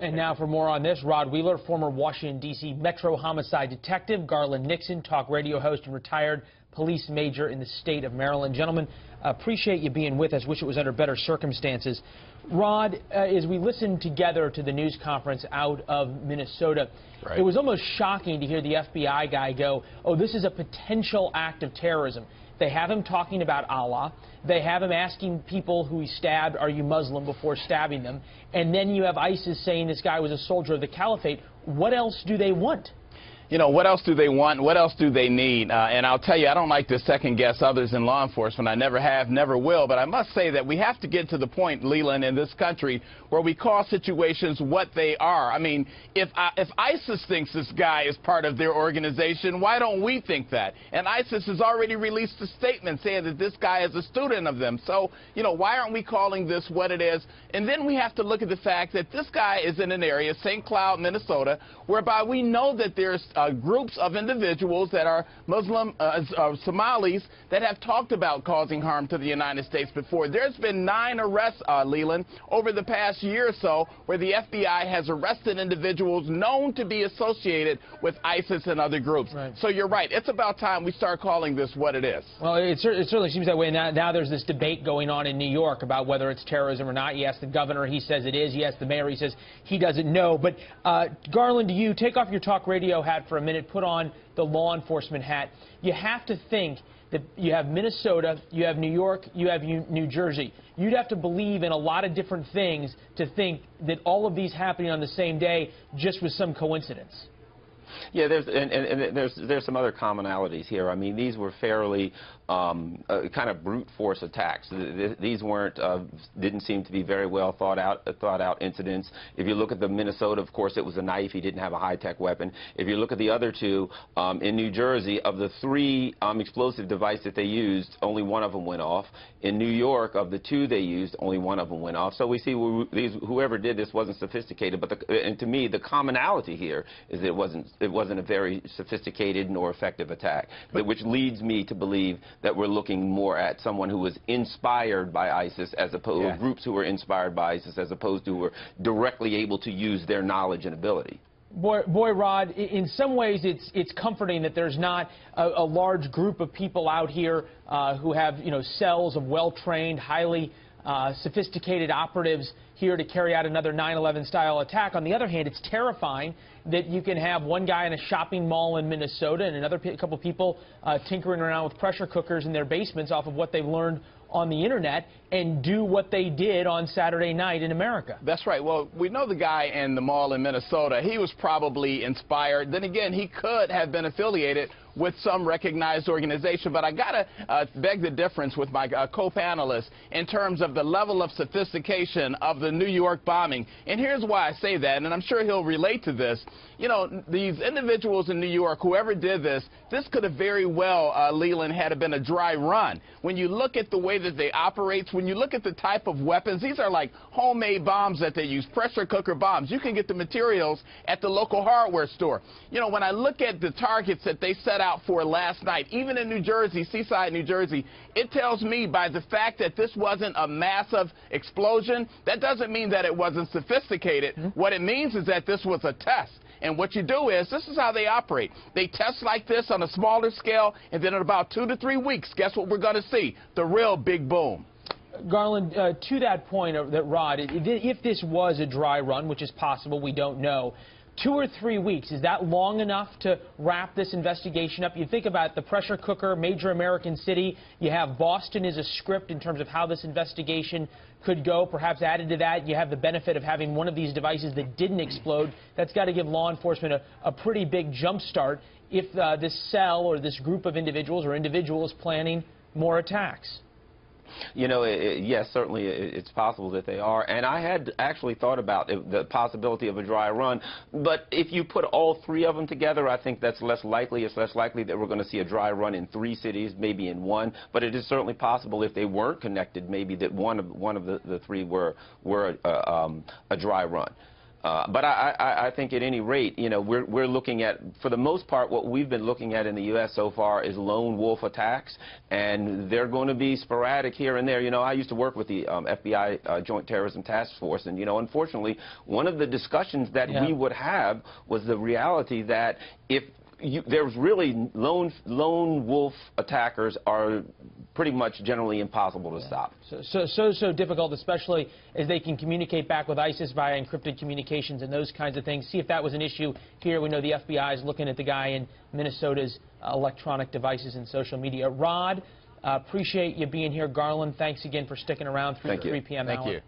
And now for more on this, Rod Wheeler, former Washington, D.C. Metro homicide detective, Garland Nixon, talk radio host and retired police major in the state of Maryland. Gentlemen, appreciate you being with us. Wish it was under better circumstances. Rod, as we listened together to the news conference out of Minnesota, right, it was almost shocking to hear the FBI guy go, oh, this is a potential act of terrorism. They have him talking about Allah. They have him asking people who he stabbed, are you Muslim, before stabbing them. And then you have ISIS saying this guy was a soldier of the caliphate. What else do they want? You know, what else do they want? What else do they need? And I'll tell you, I don't like to second-guess others in law enforcement. I never have, never will. But I must say that we have to get to the point, Leland, in this country where we call situations what they are. I mean, if ISIS thinks this guy is part of their organization, why don't we think that? And ISIS has already released a statement saying that this guy is a student of them. So, you know, why aren't we calling this what it is? And then we have to look at the fact that this guy is in an area, St. Cloud, Minnesota, whereby we know that there's groups of individuals that are Muslim Somalis that have talked about causing harm to the United States before. There's been 9 arrests, Leland, over the past year or so where the FBI has arrested individuals known to be associated with ISIS and other groups. Right. So you're right. It's about time we start calling this what it is. Well, it certainly seems that way. Now there's this debate going on in New York about whether it's terrorism or not. You ask the governor, he says it is. You ask the mayor, he says he doesn't know. But Garland, do you take off your talk radio hat for a minute, put on the law enforcement hat? You have to think that you have Minnesota, you have New York, you have New Jersey. You'd have to believe in a lot of different things to think that all of these happening on the same day just was some coincidence. Yeah, there's some other commonalities here. I mean, these were fairly kind of brute force attacks. These didn't seem to be very well thought out incidents. If you look at the Minnesota, of course, it was a knife. He didn't have a high-tech weapon. If you look at the other two, in New Jersey, of the 3 explosive devices that they used, only one of them went off. In New York, of the 2 they used, only one of them went off. So we see whoever did this wasn't sophisticated. But and to me, the commonality here is that it wasn't a very sophisticated nor effective attack, which leads me to believe that we're looking more at someone who was inspired by ISIS as opposed to groups who were inspired by ISIS as opposed to who were directly able to use their knowledge and ability. Boy, Rod, in some ways it's comforting that there's not a large group of people out here who have, you know, cells of well-trained, highly sophisticated operatives here to carry out another 9/11 style attack. On the other hand, it's terrifying that you can have one guy in a shopping mall in Minnesota and another couple people tinkering around with pressure cookers in their basements off of what they've learned on the internet and do what they did on Saturday night in America. That's right. Well, we know the guy in the mall in Minnesota. He was probably inspired. Then again, he could have been affiliated with some recognized organization. But I got to beg the difference with my co-panelists in terms of the level of sophistication of the New York bombing. And here's why I say that, and I'm sure he'll relate to this. You know, these individuals in New York, whoever did this could have very well, Leland, had been a dry run. When you look at the way that they operate, when you look at the type of weapons, these are like homemade bombs that they use, pressure cooker bombs. You can get the materials at the local hardware store. You know, when I look at the targets that they set out for last night, even in New Jersey, Seaside, New Jersey, it tells me by the fact that this wasn't a massive explosion, that doesn't mean that it wasn't sophisticated. What it means is that this was a test. And what you do is, this is how they operate. They test like this on a smaller scale, and then in about 2 to 3 weeks, guess what we're going to see? The real big boom. Garland, to that point, Rod, if this was a dry run, which is possible, we don't know, 2 or 3 weeks, is that long enough to wrap this investigation up? You think about the pressure cooker, major American city. You have Boston as a script in terms of how this investigation could go. Perhaps added to that, you have the benefit of having one of these devices that didn't explode. That's got to give law enforcement a pretty big jump start if this cell or this group of individuals or individuals planning more attacks. You know, yes, certainly it's possible that they are. And I had actually thought about the possibility of a dry run. But if you put all 3 of them together, I think that's less likely. It's less likely that we're going to see a dry run in 3 cities, maybe in 1. But it is certainly possible if they weren't connected, maybe that one of the 3 were a dry run. But I think at any rate, you know, we're looking at, for the most part, what we've been looking at in the U.S. so far is lone wolf attacks, and they're going to be sporadic here and there. You know, I used to work with the FBI Joint Terrorism Task Force, and, you know, unfortunately, one of the discussions that we would have was the reality that if there's really lone wolf attackers are pretty much generally impossible to stop. So difficult, especially as they can communicate back with ISIS via encrypted communications and those kinds of things. See if that was an issue here. We know the FBI is looking at the guy in Minnesota's electronic devices and social media. Rod, appreciate you being here. Garland, thanks again for sticking around through the 3 p.m. hour. Thank you.